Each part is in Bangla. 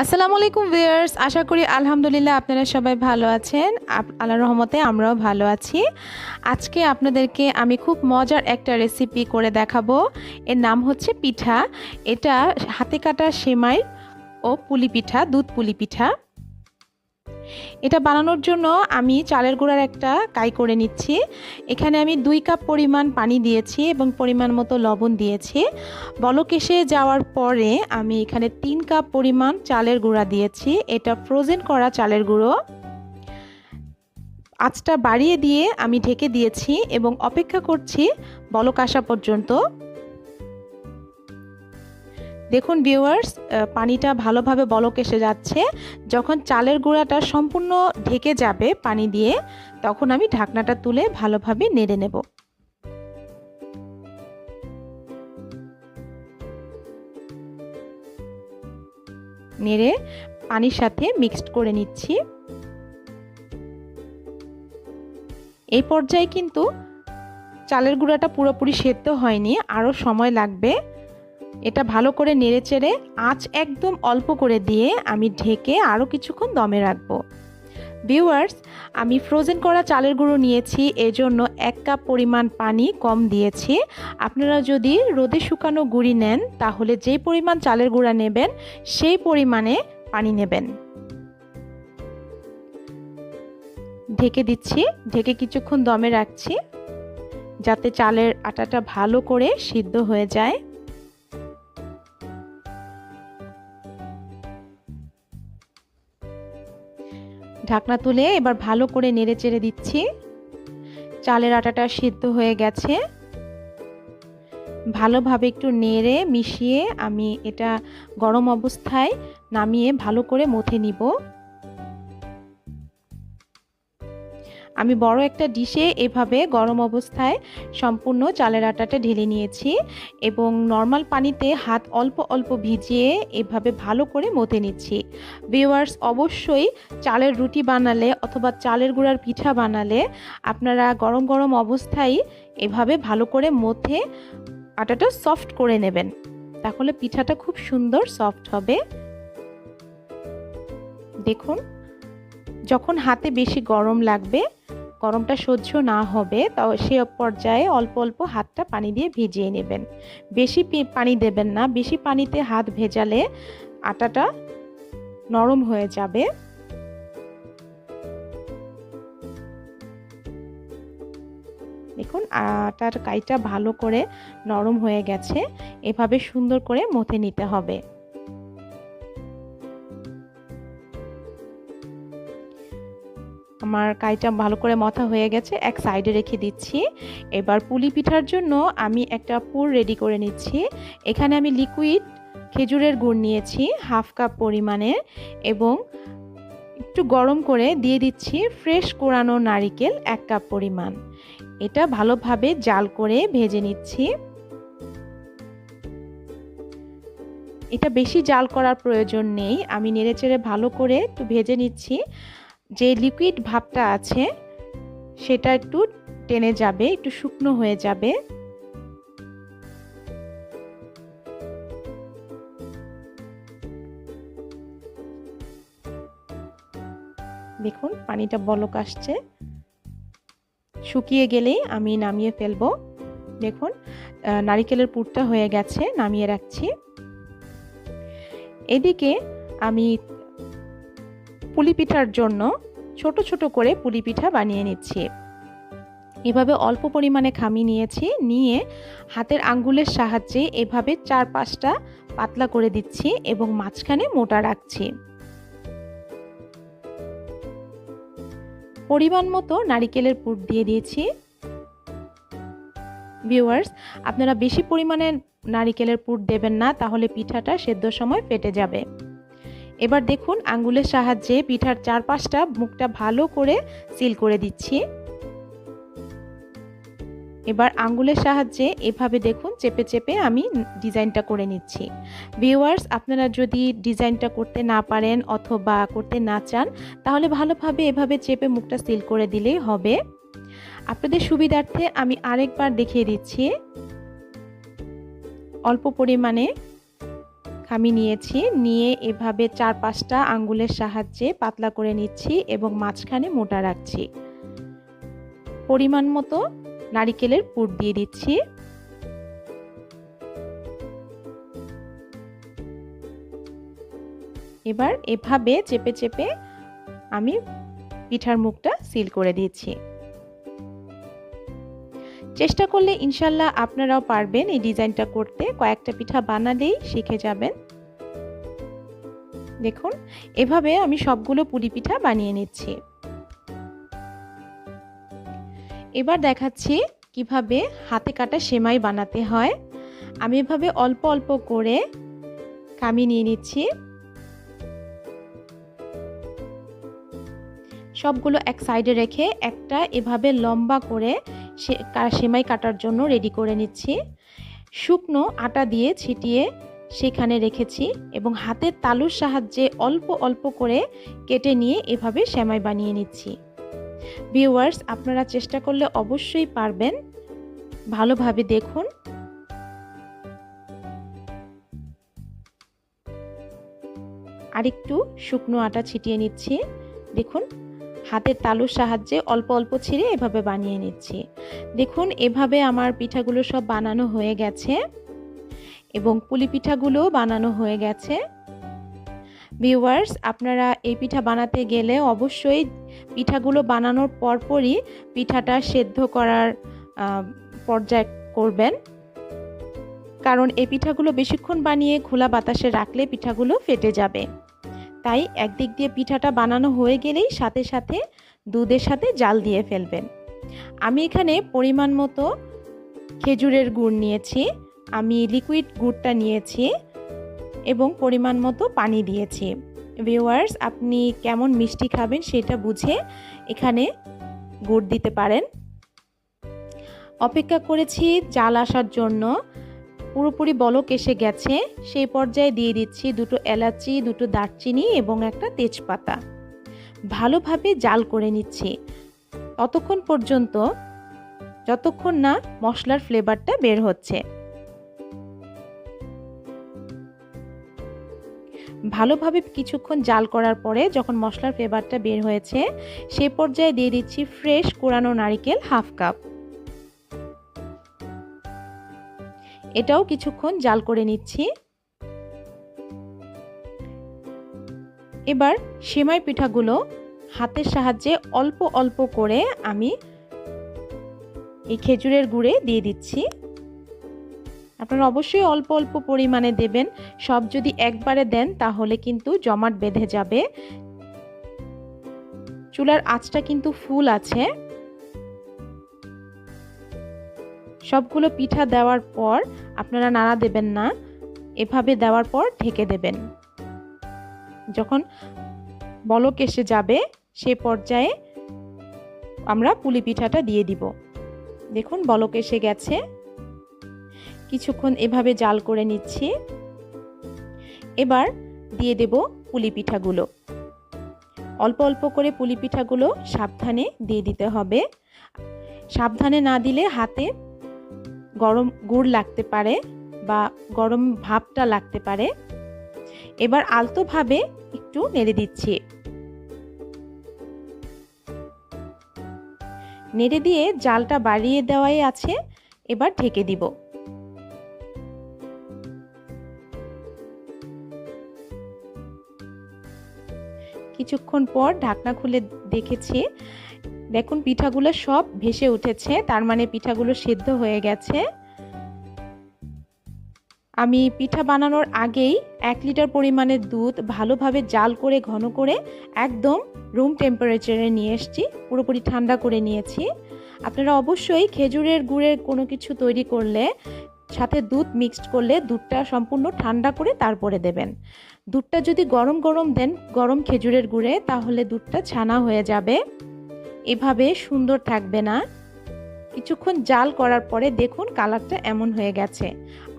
আসসালামু আলাইকুম ভিউয়ার্স, আশা করি আলহামদুলিল্লাহ আপনারা সবাই ভালো আছেন। আল্লাহর রহমতে আমরাও ভালো আছি। আজকে আপনাদেরকে আমি খুব মজার একটা রেসিপি করে দেখাবো। এর নাম হচ্ছে পিঠা। এটা হাতে কাটা সেমাই ও পুলি পিঠা, দুধ পুলি পিঠা। এটা বানানোর জন্য আমি চালের গুঁড়ার একটা কাই করে নিচ্ছি। এখানে আমি 2 কাপ পরিমাণ পানি দিয়েছি এবং পরিমাণ মতো লবণ দিয়েছি। বলক এসে যাওয়ার পরে আমি এখানে 3 কাপ পরিমাণ চালের গুঁড়া দিয়েছি। এটা ফ্রোজেন করা চালের গুঁড়ো। আঁচটা বাড়িয়ে দিয়ে আমি ঢেকে দিয়েছি এবং অপেক্ষা করছি বলক আসা পর্যন্ত। দেখুন ভিউয়ার্স, পানিটা ভালোভাবে বলক এসে যাচ্ছে। যখন চালের গুঁড়াটা সম্পূর্ণ ঢেকে যাবে পানি দিয়ে, তখন আমি ঢাকনাটা তুলে ভালোভাবে নেড়ে নেব। নেড়ে পানির সাথে মিক্সড করে নিচ্ছি। এই পর্যায়ে কিন্তু চালের গুঁড়াটা পুরোপুরি সেদ্ধ হয়নি, আরও সময় লাগবে। এটা ভালো করে নেড়েচেড়ে আঁচ একদম অল্প করে দিয়ে আমি ঢেকে আরও কিছুক্ষণ দমে রাখবো। ভিউয়ার্স, আমি ফ্রোজেন করা চালের গুঁড়ো নিয়েছি, এজন্য 1 কাপ পরিমাণ পানি কম দিয়েছি। আপনারা যদি রোদে শুকানো গুঁড়ি নেন, তাহলে যেই পরিমাণ চালের গুঁড়া নেবেন সেই পরিমাণে পানি নেবেন। ঢেকে দিচ্ছি, ঢেকে কিছুক্ষণ দমে রাখছি যাতে চালের আটাটা ভালো করে সিদ্ধ হয়ে যায়। ঢাকনা তুলে এবার ভালো করে নেড়েচেড়ে দিচ্ছি। চালের আটাটা সিদ্ধ হয়ে গেছে। ভালোভাবে একটু নেড়ে মিশিয়ে আমি এটা গরম অবস্থায় নামিয়ে ভালো করে মথে নিব। আমি বড় একটা ডিশে এভাবে গরম অবস্থায় সম্পূর্ণ চালের আটাটা ঢেলে নিয়েছি এবং নর্মাল পানিতে হাত অল্প অল্প ভিজিয়ে এভাবে ভালো করে মথে নিচ্ছি। ভিউয়ার্স, অবশ্যই চালের রুটি বানালে অথবা চালের গুঁড়ার পিঠা বানালে আপনারা গরম গরম অবস্থায় এভাবে ভালো করে মথে আটাটা সফট করে নেবেন, তাহলে পিঠাটা খুব সুন্দর সফট হবে। দেখুন, যখন হাতে বেশি গরম লাগবে, গরমটা সহ্য না হবে, তাও সে পর্যায়ে অল্প অল্প হাতটা পানি দিয়ে ভিজিয়ে নেবেন। বেশি পানি দেবেন না, বেশি পানিতে হাত ভেজালে আটাটা নরম হয়ে যাবে। দেখুন, আটার কাইটা ভালো করে নরম হয়ে গেছে। এভাবে সুন্দর করে মথে নিতে হবে। আমার কাইটা ভালো করে মথা হয়ে গেছে, এক সাইডে রেখে দিচ্ছি। এবার পুলি পিঠার জন্য আমি একটা পুর রেডি করে নিচ্ছি। এখানে আমি লিকুইড খেজুরের গুড় নিয়েছি 1/2 কাপ পরিমাণের এবং একটু গরম করে দিয়ে দিচ্ছি ফ্রেশ কোরানো নারিকেল 1 কাপ পরিমাণ। এটা ভালোভাবে জাল করে ভেজে নিচ্ছি। এটা বেশি জাল করার প্রয়োজন নেই, আমি নেড়েচেড়ে ভালো করে একটু ভেজে নিচ্ছি। যে লিকুইড ভাবটা আছে সেটা একটু টেনে যাবে, একটু শুকনো হয়ে যাবে। দেখুন, পানিটা বলক আসছে। শুকিয়ে গেলেই আমি নামিয়ে ফেলবো। দেখুন, নারিকেলের পুরটা হয়ে গেছে, নামিয়ে রাখছি। এদিকে আমি পুলি পিঠার জন্য ছোট ছোট করে পুলি পিঠা বানিয়ে নিচ্ছি। এভাবে অল্প পরিমাণে খামি নিয়েছি, নিয়ে হাতের আঙ্গুলের সাহায্যে এভাবে 4-5টা পাতলা করে দিচ্ছি এবং মাঝখানে মোটা রাখছি। পরিমাণ মতো নারিকেলের পুর দিয়ে দিয়েছি। ভিউয়ার্স, আপনারা বেশি পরিমাণে নারিকেলের পুর দেবেন না, তাহলে পিঠাটা সেদ্ধর সময় ফেটে যাবে। এবার দেখুন, আঙ্গুলের সাহায্যে পিঠার 4-5টা মুখটা ভালো করে সিল করে দিচ্ছি। এবার আঙ্গুলের সাহায্যে এভাবে দেখুন চেপে চেপে আমি ডিজাইনটা করে নিচ্ছি। ভিউয়ার্স, আপনারা যদি ডিজাইনটা করতে না পারেন অথবা করতে না চান, তাহলে ভালোভাবে এভাবে চেপে মুখটা সিল করে দিলেই হবে। আপনাদের সুবিধার্থে আমি আরেকবার দেখিয়ে দিচ্ছি। অল্প পরিমাণে খামি নিয়েছি, নিয়ে এভাবে 4-5টা আঙ্গুলের সাহায্যে পাতলা করে নিচ্ছি এবং মাঝখানে মোটা রাখছি। পরিমাণ মতো নারিকেলের পুর দিয়ে দিচ্ছি। এবার এভাবে চেপে চেপে আমি পিঠার মুখটা সিল করে দিচ্ছি। চেষ্টা করলে ইনশাল্লাহ আপনারাও পারবেন এই ডিজাইনটা করতে। কয়েকটা পিঠা বানালেই শিখে যাবেন। দেখুন, এভাবে আমি সবগুলো পুলি পিঠা বানিয়ে নিচ্ছি। এবার দেখাচ্ছি কিভাবে হাতে কাটা সেমাই বানাতে হয়। আমি এভাবে অল্প অল্প করে কামি নিয়ে নিচ্ছি। সবগুলো এক সাইডে রেখে একটা এভাবে লম্বা করে সেমাই কাটার জন্য রেডি করে নিচ্ছি। শুকনো আটা দিয়ে ছিটিয়ে সেখানে রেখেছি এবং হাতের তালুর সাহায্যে অল্প অল্প করে কেটে নিয়ে এভাবে সেমাই বানিয়ে নিচ্ছি। ভিউয়ার্স, আপনারা চেষ্টা করলে অবশ্যই পারবেন। ভালোভাবে দেখুন। আরেকটু শুকনো আটা ছিটিয়ে নিচ্ছি। দেখুন, হাতের তালুর সাহায্যে অল্প অল্প ছিঁড়ে এভাবে বানিয়ে নিচ্ছি। দেখুন, এভাবে আমার পিঠাগুলো সব বানানো হয়ে গেছে এবং পুলি পিঠাগুলো বানানো হয়ে গেছে। ভিউয়ার্স, আপনারা এই পিঠা বানাতে গেলে অবশ্যই পিঠাগুলো বানানোর পরপরই পিঠাটা সেদ্ধ করার পর্যায় করবেন, কারণ এই পিঠাগুলো বেশিক্ষণ বানিয়ে খোলা বাতাসে রাখলে পিঠাগুলো ফেটে যাবে। তাই একদিক দিয়ে পিঠাটা বানানো হয়ে গেলেই সাথে সাথে দুধের সাথে জাল দিয়ে ফেলবেন। আমি এখানে পরিমাণ মতো খেজুরের গুড় নিয়েছি, আমি লিকুইড গুড়টা নিয়েছি এবং পরিমাণ মতো পানি দিয়েছি। ভিউয়ার্স, আপনি কেমন মিষ্টি খাবেন সেটা বুঝে এখানে গুড় দিতে পারেন। অপেক্ষা করেছি জাল আসার জন্য। পুরোপুরি বলক এসে গেছে। সেই পর্যায়ে দিয়ে দিচ্ছি 2টো এলাচি, 2টো দারচিনি এবং একটা তেজপাতা। ভালোভাবে জাল করে নিচ্ছি ততক্ষণ পর্যন্ত যতক্ষণ না মশলার ফ্লেভারটা বের হচ্ছে। ভালোভাবে কিছুক্ষণ জাল করার পরে যখন মশলার ফ্লেভারটা বের হয়েছে, সেই পর্যায়ে দিয়ে দিচ্ছি ফ্রেশ কোরানো নারকেল 1/2 কাপ। এটাও কিছুক্ষণ জাল করে নিচ্ছি। এবার সেমাই পিঠাগুলো হাতের সাহায্যে অল্প অল্প করে আমি এই খেজুরের গুড়ে দিয়ে দিচ্ছি। আপনারা অবশ্যই অল্প অল্প পরিমাণে দেবেন। সব যদি একবারে দেন তাহলে কিন্তু জমাট বেঁধে যাবে। চুলার আঁচটা কিন্তু ফুল আছে। সবগুলো পিঠা দেওয়ার পর আপনারা নাড়া দেবেন না, এভাবে দেওয়ার পর ঢেকে দেবেন। যখন বলক এসে যাবে সেই পর্যায়ে আমরা পুলি পিঠাটা দিয়ে দিব। দেখুন, বলক এসে গেছে। কিছুক্ষণ এভাবে জাল করে নিচ্ছি। এবার দিয়ে দেব পুলি পিঠাগুলো। অল্প অল্প করে পুলি পিঠাগুলো সাবধানে দিয়ে দিতে হবে। সাবধানে না দিলে হাতে গরম গুড় লাগতে পারে বা গরম ভাবটা লাগতে পারে। এবার আলতোভাবে একটু নেড়ে দিচ্ছি। নেড়ে দিয়ে জালটা বাড়িয়ে দেওয়াই আছে। এবার ঢেকে দিব। কিছুক্ষণ পর ঢাকনা খুলে দেখেছি। দেখুন, পিঠাগুলো সব ভেসে উঠেছে, তার মানে পিঠাগুলো সেদ্ধ হয়ে গেছে। আমি পিঠা বানানোর আগেই 1 লিটার পরিমাণের দুধ ভালোভাবে জাল করে ঘন করে একদম রুম টেম্পারেচারে নিয়ে এসেছি, পুরোপুরি ঠান্ডা করে নিয়েছি। আপনারা অবশ্যই খেজুরের গুড়ের কোনো কিছু তৈরি করলে সাথে দুধ মিক্সড করলে দুধটা সম্পূর্ণ ঠান্ডা করে তারপরে দেবেন। দুধটা যদি গরম গরম দেন গরম খেজুরের গুড়ে, তাহলে দুধটা ছানা হয়ে যাবে, এভাবে সুন্দর থাকবে না। কিছুক্ষণ জাল করার পরে দেখুন কালারটা এমন হয়ে গেছে,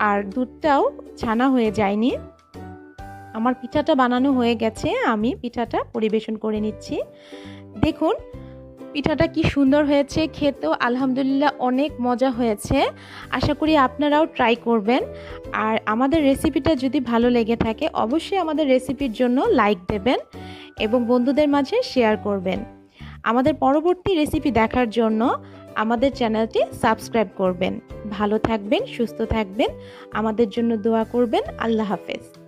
আর দুধটাও ছানা হয়ে যায়নি। আমার পিঠাটা বানানো হয়ে গেছে, আমি পিঠাটা পরিবেশন করে নিচ্ছি। দেখুন, পিঠাটা কি সুন্দর হয়েছে, খেতেও আলহামদুলিল্লাহ অনেক মজা হয়েছে। আশা করি আপনারাও ট্রাই করবেন। আর আমাদের রেসিপিটা যদি ভালো লেগে থাকে অবশ্যই আমাদের রেসিপির জন্য লাইক দেবেন এবং বন্ধুদের মাঝে শেয়ার করবেন। আমাদের পরবর্তী রেসিপি দেখার জন্য আমাদের চ্যানেলটি সাবস্ক্রাইব করবেন। ভালো থাকবেন, সুস্থ থাকবেন, আমাদের জন্য দোয়া করবেন। আল্লাহ হাফেজ।